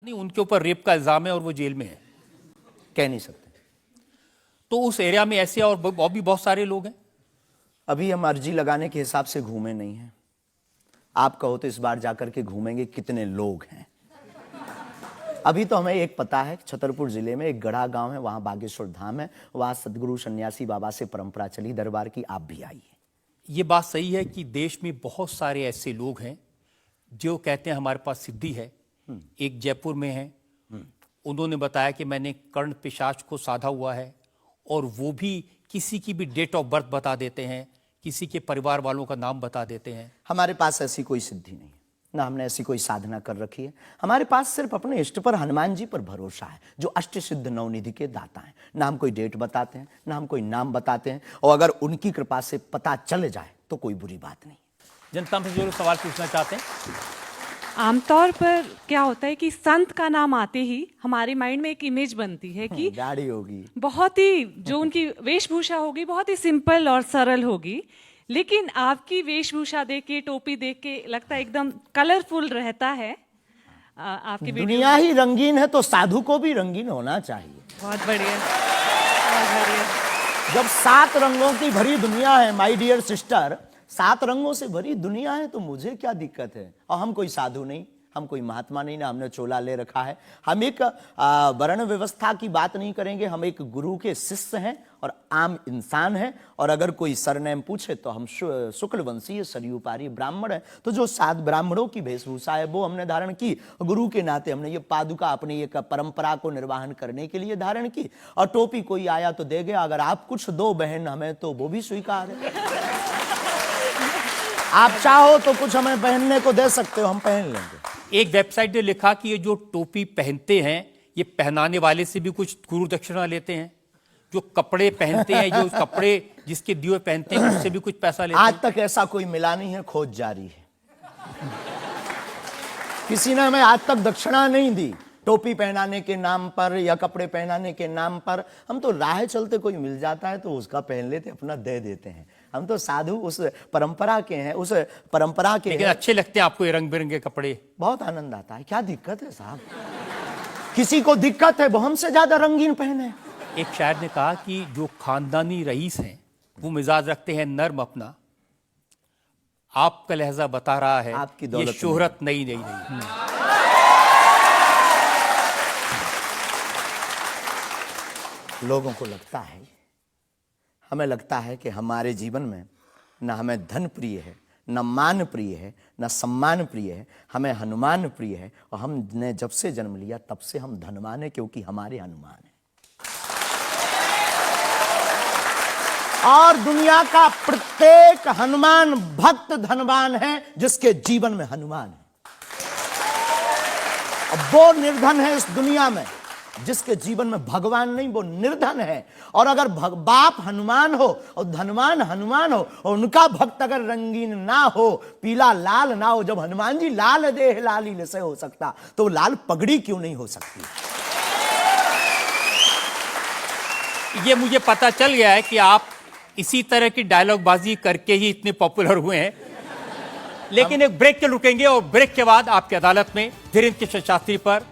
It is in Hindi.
नहीं, उनके ऊपर रेप का इल्जाम है और वो जेल में है। कह नहीं सकते। तो उस एरिया में ऐसे और भी बहुत सारे लोग हैं। अभी हम अर्जी लगाने के हिसाब से घूमे नहीं हैं। आप कहो तो इस बार जाकर के घूमेंगे कितने लोग हैं। अभी तो हमें एक पता है, छतरपुर जिले में एक गढ़ा गांव है, वहां बागेश्वर धाम है, वहां सदगुरु सन्यासी बाबा से परंपरा चली दरबार की। आप भी आइए। ये बात सही है कि देश में बहुत सारे ऐसे लोग हैं जो कहते हैं हमारे पास सिद्धि है। एक जयपुर में है, उन्होंने बताया कि मैंने कर्ण पिशाच को साधा हुआ है, और वो भी किसी की भी डेट ऑफ बर्थ बता देते हैं, किसी के परिवार वालों का नाम बता देते हैं। हमारे पास ऐसी कोई सिद्धि नहीं, ना हमने ऐसी कोई साधना कर रखी है। हमारे पास सिर्फ अपने इष्ट पर, हनुमान जी पर भरोसा है, जो अष्ट सिद्ध नवनिधि के दाता हैं। ना हम कोई डेट बताते हैं, ना हम कोई नाम बताते हैं, और अगर उनकी कृपा से पता चल जाए तो कोई बुरी बात नहीं। जनता में जो लोग सवाल पूछना चाहते हैं, आमतौर पर क्या होता है कि संत का नाम आते ही हमारे माइंड में एक इमेज बनती है कि दाढ़ी होगी, बहुत ही जो उनकी वेशभूषा होगी बहुत ही सिंपल और सरल होगी। लेकिन आपकी वेशभूषा देख के, टोपी देख के लगता है एकदम कलरफुल रहता है। आपकी दुनिया ही रंगीन है तो साधु को भी रंगीन होना चाहिए। बहुत बढ़िया, बहुत बढ़िया। जब 7 रंगों की भरी दुनिया है माय डियर सिस्टर, 7 रंगों से भरी दुनिया है, तो मुझे क्या दिक्कत है। और हम कोई साधु नहीं, हम कोई महात्मा नहीं, ना हमने चोला ले रखा है। हम एक वर्ण व्यवस्था की बात नहीं करेंगे। हम एक गुरु के शिष्य हैं और आम इंसान हैं। और अगर कोई सरनेम पूछे तो हम शुक्ल वंशीय सरयू पारी ब्राह्मण है। तो जो 7 ब्राह्मणों की वेशभूषा है वो हमने धारण की। गुरु के नाते हमने ये पादुका अपनी एक परंपरा को निर्वाहन करने के लिए धारण की। और टोपी कोई आया तो दे गया, अगर आप कुछ दो बहन हमें तो वो भी स्वीकार है। आप चाहो तो कुछ हमें पहनने को दे सकते हो, हम पहन लेंगे। एक वेबसाइट ने लिखा कि ये जो टोपी पहनते हैं ये पहनाने वाले से भी कुछ गुरु दक्षिणा लेते हैं। जो कपड़े पहनते हैं, जो कपड़े जिसके दिए पहनते हैं, उससे भी कुछ पैसा लेते हैं। आज तक ऐसा कोई मिला नहीं है, खोज जारी है। किसी ने हमें आज तक दक्षिणा नहीं दी टोपी पहनाने के नाम पर या कपड़े पहनाने के नाम पर। हम तो राह चलते कोई मिल जाता है तो उसका पहन लेते, अपना दे देते हैं। हम तो साधु उस परंपरा के हैं, उस परंपरा के। लेकिन अच्छे लगते हैं आपको ये रंग बिरंगे कपड़े? बहुत आनंद आता है। क्या दिक्कत है साहब? किसी को दिक्कत है वो हमसे ज्यादा रंगीन पहने। एक शायर ने कहा कि जो खानदानी रईस हैं वो मिजाज रखते हैं नर्म अपना। आपका लहजा बता रहा है आपकी दौलत ये शोहरत नई नई नहीं। लोगों को लगता है, हमें लगता है कि हमारे जीवन में न हमें धन प्रिय है, न मान प्रिय है, न सम्मान प्रिय है, हमें हनुमान प्रिय है। और हमने जब से जन्म लिया तब से हम धनवान है, क्योंकि हमारे हनुमान है। और दुनिया का प्रत्येक हनुमान भक्त धनवान है जिसके जीवन में हनुमान है। अब वो निर्धन है इस दुनिया में जिसके जीवन में भगवान नहीं, वो निर्धन है। और अगर बाप हनुमान हो और धनवान हनुमान हो और उनका भक्त अगर रंगीन ना हो, पीला लाल ना हो, जब हनुमान जी लाल देह लालील से हो सकता तो लाल पगड़ी क्यों नहीं हो सकती? ये मुझे पता चल गया है कि आप इसी तरह की डायलॉग बाजी करके ही इतने पॉपुलर हुए हैं। लेकिन एक ब्रेक के रुकेंगे और ब्रेक के बाद आपकी अदालत में धीरेन्द्र कृष्ण शास्त्री पर